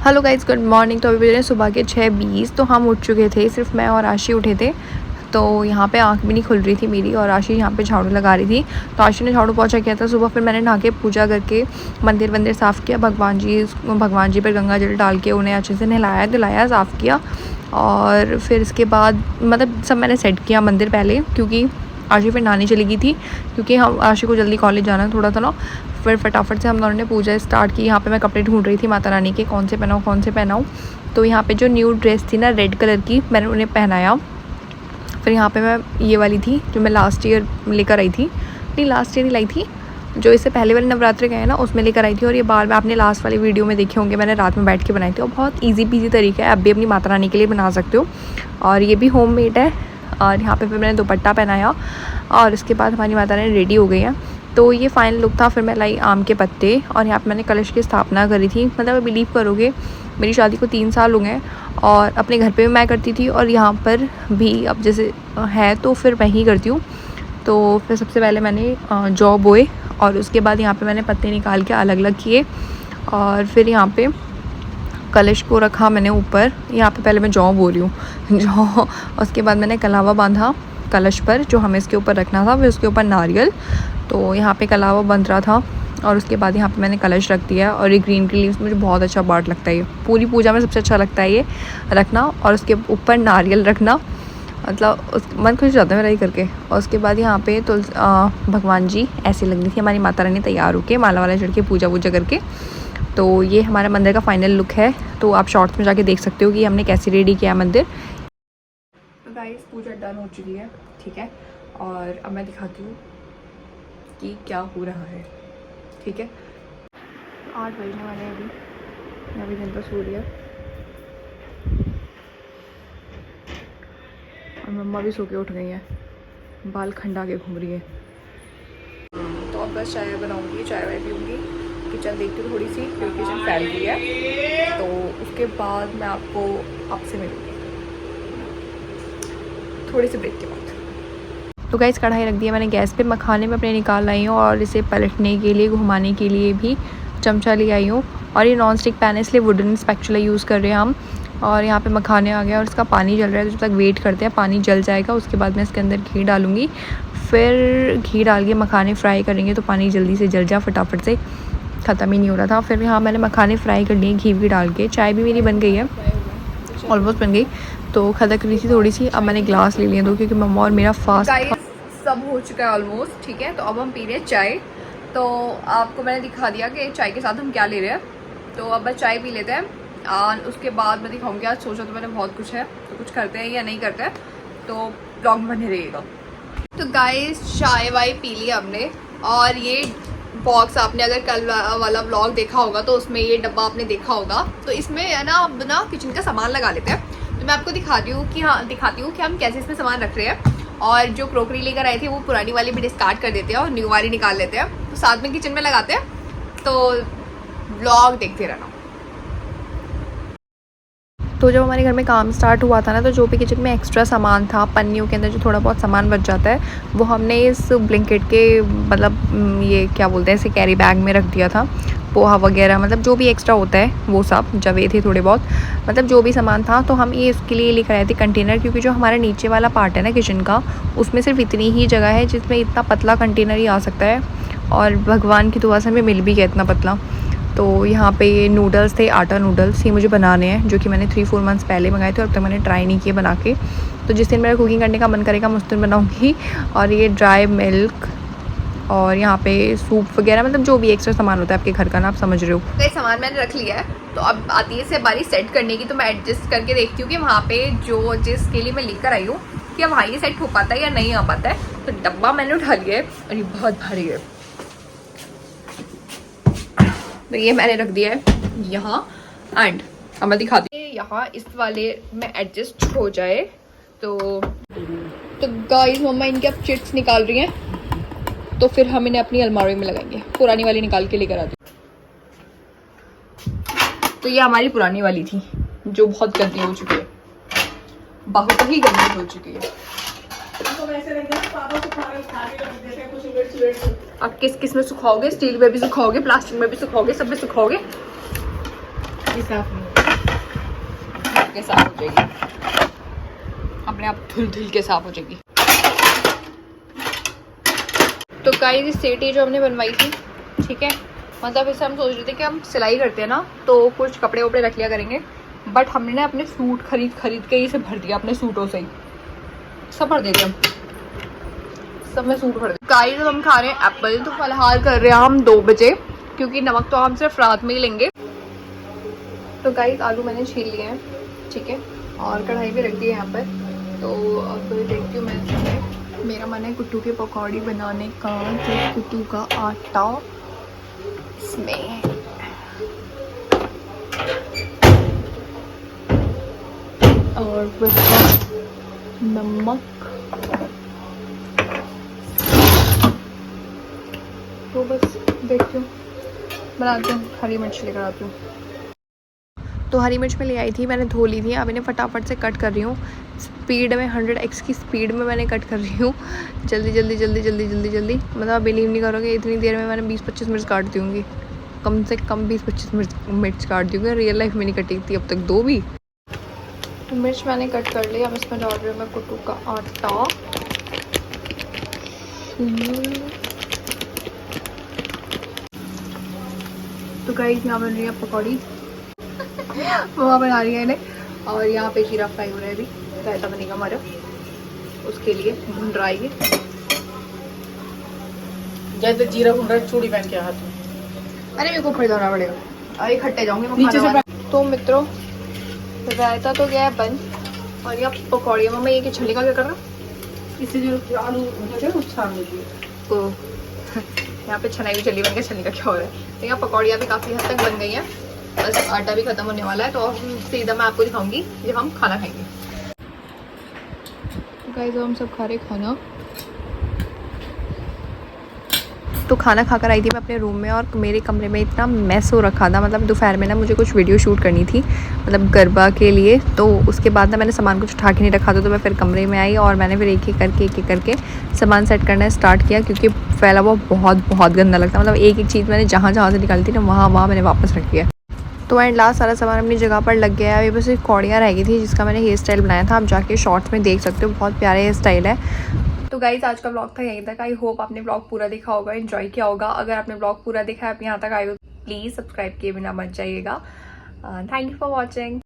Hello guys, good morning. तो अभी बज रहे हैं सुबह के 6:20। तो हम उठ चुके थे, सिर्फ मैं और आशी उठे थे। तो यहाँ पे आंख भी नहीं खुल रही थी मेरी, और आशी यहाँ पे झाड़ू लगा रही थी। तो आशी ने झाड़ू पोछा किया था सुबह। फिर मैंने नहा के पूजा करके मंदिर साफ़ किया। भगवान जी पर गंगा जल डाल के उन्हें अच्छे से नहलाया धुलाया, साफ़ किया। और फिर इसके बाद मतलब सब मैंने सेट किया मंदिर पहले, क्योंकि आशी फिर नहाने चली गई थी, क्योंकि हम आशी को जल्दी कॉलेज जाना थोड़ा था ना। फिर फटाफट से हम दोनों ने पूजा स्टार्ट की। यहाँ पे मैं कपड़े ढूंढ रही थी माता रानी के, कौन से पहनाऊँ। तो यहाँ पे जो न्यू ड्रेस थी ना रेड कलर की, मैंने उन्हें पहनाया। फिर यहाँ पे मैं ये वाली थी जो मैं लास्ट ईयर लेकर आई थी, नहीं लास्ट ईयर ही लाई थी, जो इससे पहले वाले नवरात्रे गए ना उसमें लेकर आई थी। और ये बार आपने लास्ट वाली वीडियो में देखे होंगे, मैंने रात में बैठ के बनाई थी। और बहुत ईजी पीजी तरीका है, आप भी अपनी माता रानी के लिए बना सकते हो। और ये भी होममेड है। और यहाँ पे फिर मैंने दुपट्टा पहनाया, और उसके बाद हमारी माता रानी रेडी हो गई है। तो ये फाइनल लुक था। फिर मैं लाई आम के पत्ते, और यहाँ पे मैंने कलश की स्थापना करी थी। मतलब बिलीव करोगे, मेरी शादी को 3 साल हो गए, और अपने घर पे भी मैं करती थी, और यहाँ पर भी अब जैसे है तो फिर मैं ही करती हूँ। तो फिर सबसे पहले मैंने जौ बोए, और उसके बाद यहाँ पे मैंने पत्ते निकाल के अलग अलग किए। और फिर यहाँ पे कलश को रखा मैंने ऊपर। यहाँ पे पहले मैं जौ बो रही हूँ जौ। उसके बाद मैंने कलावा बांधा कलश पर, जो हमें इसके ऊपर रखना था। फिर उसके ऊपर नारियल, तो यहाँ पे कलावा बंध रहा था। और उसके बाद यहाँ पे मैंने कलश रख दिया। और ये ग्रीन की लीव्स मुझे बहुत अच्छा पार्ट लगता है, ये पूरी पूजा में सबसे अच्छा लगता है ये रखना। और उसके ऊपर नारियल रखना, मतलब उस मन खुश जाता है मेरा ये करके। और उसके बाद यहाँ पे भगवान जी ऐसे लग रही थी हमारी माता रानी तैयार होके, माला वाला चढ़ के पूजा वूजा करके। तो ये हमारा मंदिर का फाइनल लुक है। तो आप शॉर्ट्स में जाके देख सकते हो कि हमने कैसे रेडी किया मंदिर। तो गाइस पूजा डन हो चुकी है, ठीक है। और अब मैं दिखाती हूँ कि क्या हो रहा है, ठीक है। 8 बजने वाले हैं अभी दिन का सूर्य, और मम्मा भी सो के उठ गई हैं, बाल खंडा के घूम रही है। तो अब बस चाय बनाऊंगी, चाय वाय पीऊँगी। किचन देखती हूँ थोड़ी सी, क्योंकि किचन फैल गई है। तो उसके बाद मैं आपसे मिलूँगी थोड़ी सी ब्रेक के बाद। तो गाइस कढ़ाई रख दिया मैंने गैस पे, मखाने में अपने निकाल लाई हूँ, और इसे पलटने के लिए घुमाने के लिए भी चमचा ले आई हूँ। और ये नॉन स्टिक पैन है, इसलिए वुडन स्पैचुला यूज़ कर रहे हैं हम। और यहाँ पे मखाने आ गया, और इसका पानी जल रहा है। तो जब तक वेट करते हैं, पानी जल जाएगा, उसके बाद मैं इसके अंदर घी डालूँगी। फिर घी डाल के मखाने फ्राई करेंगे, तो पानी जल्दी से जल जाए, फटाफट से ख़त्म ही नहीं हो रहा था। फिर यहाँ मैंने मखाने फ्राई कर लिए घी भी डाल के। चाय भी मेरी बन गई है, ऑलमोस्ट बन गई। तो खदक रही थी थोड़ी सी। अब मैंने ग्लास ले लिए दो, क्योंकि मम्मा और मेरा फास्ट सब हो चुका है ऑलमोस्ट, ठीक है। तो अब हम पी रहे हैं चाय। तो आपको मैंने दिखा दिया कि चाय के साथ हम क्या ले रहे हैं। तो अब बस चाय पी लेते हैं, और उसके बाद मैं दिखाऊंगी। आज सोचा तो मैंने बहुत कुछ है, तो कुछ करते हैं या नहीं करते हैं, तो ब्लॉग में बने रहिएगा। तो गाइस चाय वाय पी लिया हमने। और ये बॉक्स आपने अगर कल वाला व्लॉग देखा होगा, तो उसमें ये डब्बा आपने देखा होगा। तो इसमें है ना, अब ना किचन का सामान लगा लेते हैं। तो मैं आपको दिखाती हूँ कि हम कैसे इसमें सामान रख रहे हैं। और जो क्रोकरी लेकर आए थे, वो पुरानी वाली भी डिस्कार्ड कर देते हैं, और न्यू वाली निकाल लेते हैं। तो साथ में किचन में लगाते हैं। तो व्लॉग देखते रहना। तो जब हमारे घर में काम स्टार्ट हुआ था ना, तो जो भी किचन में एक्स्ट्रा सामान था, पन्नियों के अंदर जो थोड़ा बहुत सामान बच जाता है, वो हमने इस ब्लिंकेट के मतलब ये क्या बोलते हैं, इसे कैरी बैग में रख दिया था। पोहा वगैरह, मतलब जो भी एक्स्ट्रा होता है वो सब, जवे थे थोड़े बहुत, मतलब जो भी सामान था। तो हम ये इसके लिए लेकर आए थे कंटेनर, क्योंकि जो हमारा नीचे वाला पार्ट है ना किचन का, उसमें सिर्फ इतनी ही जगह है जिसमें इतना पतला कंटेनर ही आ सकता है। और भगवान की दुआ से हमें मिल भी गया इतना पतला। तो यहाँ पे ये नूडल्स थे, आटा नूडल्स, ये मुझे बनाने हैं, जो कि मैंने 3-4 मंथ्स पहले मंगाए थे, और अब तक मैंने ट्राई नहीं किए बना के। तो जिस दिन मेरा कुकिंग करने का मन करेगा मैं उस दिन बनाऊँगी। और ये ड्राई मिल्क, और यहाँ पे सूप वगैरह, मतलब जो भी एक्स्ट्रा सामान होता है आपके घर का ना, आप समझ रहे हो। तो ये सामान मैंने रख लिया है। तो अब आती है से बारी सेट करने की। तो मैं एडजस्ट करके देखती हूँ कि वहाँ पे जो जिसके लिए मैं लेकर आई हूँ, क्या वहाँ ये सेट हो पाता है या नहीं आ पाता है। तो डब्बा मैंने उठा लिया है, और ये बहुत भारी है। तो ये मैंने रख दिया है यहाँ। एंड अब मैं दिखाती हूँ यहाँ इस वाले में एडजस्ट हो जाए। तो गाइस मम्मा इनके अब चिट्स निकाल रही हैं, तो फिर हम इन्हें अपनी अलमारी में लगाएंगे। पुरानी वाली निकाल के लेकर आती। तो ये हमारी पुरानी वाली थी, जो बहुत गंदी हो चुकी है, बहुत ही गंदी हो चुकी है। आप किस किस में सुखाओगे? स्टील में भी सुखाओगे, प्लास्टिक में भी सुखाओगे, सब में सुखाओगे। के साफ हो जाएगी, अपने आप धुल के साफ हो जाएगी। तो गाइस इस सेटी जो हमने बनवाई थी, ठीक है, मतलब इससे हम सोच रहे थे कि हम सिलाई करते हैं ना तो कुछ कपड़े वपड़े रख लिया करेंगे, बट हमने ना अपने सूट खरीद के इसे भर दिया, अपने सूटों से ही सब भर देते हम, सब में सूट भर दे। गाइस हम खा रहे हैं एप्पल, तो फलहाल कर रहे हैं हम 2 बजे, क्योंकि नमक तो हम सिर्फ रात में ही लेंगे। तो गाइस आलू मैंने छील लिए हैं, ठीक है, और कढ़ाई भी रख दी है यहाँ पर। तो अब देखती हूँ मैं, मेरा मन है कुट्टू के पकौड़ी बनाने का। तो कुट्टू का आटा इसमें, और बस नमक, तो बस देखती हूँ बनाती हूँ। हरी मिर्च लेकर आती हूँ। तो हरी मिर्च में ले आई थी, मैंने धो ली थी, अब इन्हें फटाफट से कट कर रही हूँ। स्पीड में 100x की स्पीड में मैंने कट कर रही हूँ, जल्दी जल्दी जल्दी जल्दी जल्दी जल्दी। मतलब बिलीव नहीं करोगे, इतनी देर में मैंने 20-25 मिर्च काट दी होंगी, कम से कम 20-25 मिर्च काट दी होंगी। रियल लाइफ में नहीं कटी थी अब तक 2 भी। तो मिर्च मैंने कट कर ली, अब इसमें डाल रही हूँ मैं कुट्टू का आटा। तो गाइस यहाँ बन रही है पकौड़ी, मम्मा बना रही है इन्हें, और यहाँ पे जीरा फ्राई हो रहा है, अभी रायता बनेगा हमारा, उसके लिए भून रहा है। जैसे जीरा भून रहा है, चूड़ी पहन के हाथ में, अरे मेरे को ऊपर जाना पड़ेगा, अरे खट्टे जाऊंगी नीचे से। तो मित्रों रायता तो गया है बंद, और यहाँ पकौड़ी। मम्मा ये कि छल्ली का क्या कर रहा, इससे जो आलू जो है वो छान लीजिए। तो यहाँ पे छनाई भी चली बन गया, छल्ली का क्या हो रहा है। तो यहाँ पकौड़ियाँ भी काफ़ी हद तक बन गई हैं, बस आटा भी खत्म होने वाला है। तो सीधा मैं आपको दिखाऊंगी जब हम खाना खाएंगे। गाइस हम सब खा रहे खाना। तो खाना खाकर आई थी मैं अपने रूम में, और मेरे कमरे में इतना मैस हो रखा था। मतलब दोपहर में ना मुझे कुछ वीडियो शूट करनी थी, मतलब गरबा के लिए। तो उसके बाद ना मैंने सामान कुछ उठा के नहीं रखा था, तो मैं फिर कमरे में आई और मैंने फिर एक एक करके सामान सेट करना स्टार्ट किया, क्योंकि फैला हुआ बहुत गंदा लगता। मतलब एक चीज़ मैंने जहाँ से निकाली थी ना वहाँ मैंने वापस रख दिया। तो एंड लास्ट सारा सामान अपनी जगह पर लग गया है। अभी बस एक कौड़ियाँ रह गई थी, जिसका मैंने हेयर स्टाइल बनाया था, आप जाके शॉर्ट्स में देख सकते हो, बहुत प्यारा हेयर स्टाइल है। तो गाइस आज का ब्लॉग था यहीं तक। आई होप आपने ब्लॉग पूरा देखा होगा, एंजॉय किया होगा। अगर आपने ब्लॉग पूरा देखा है, आप यहाँ तक आए हो, प्लीज़ सब्सक्राइब किए बिना मत जाइएगा। Thank you for watching.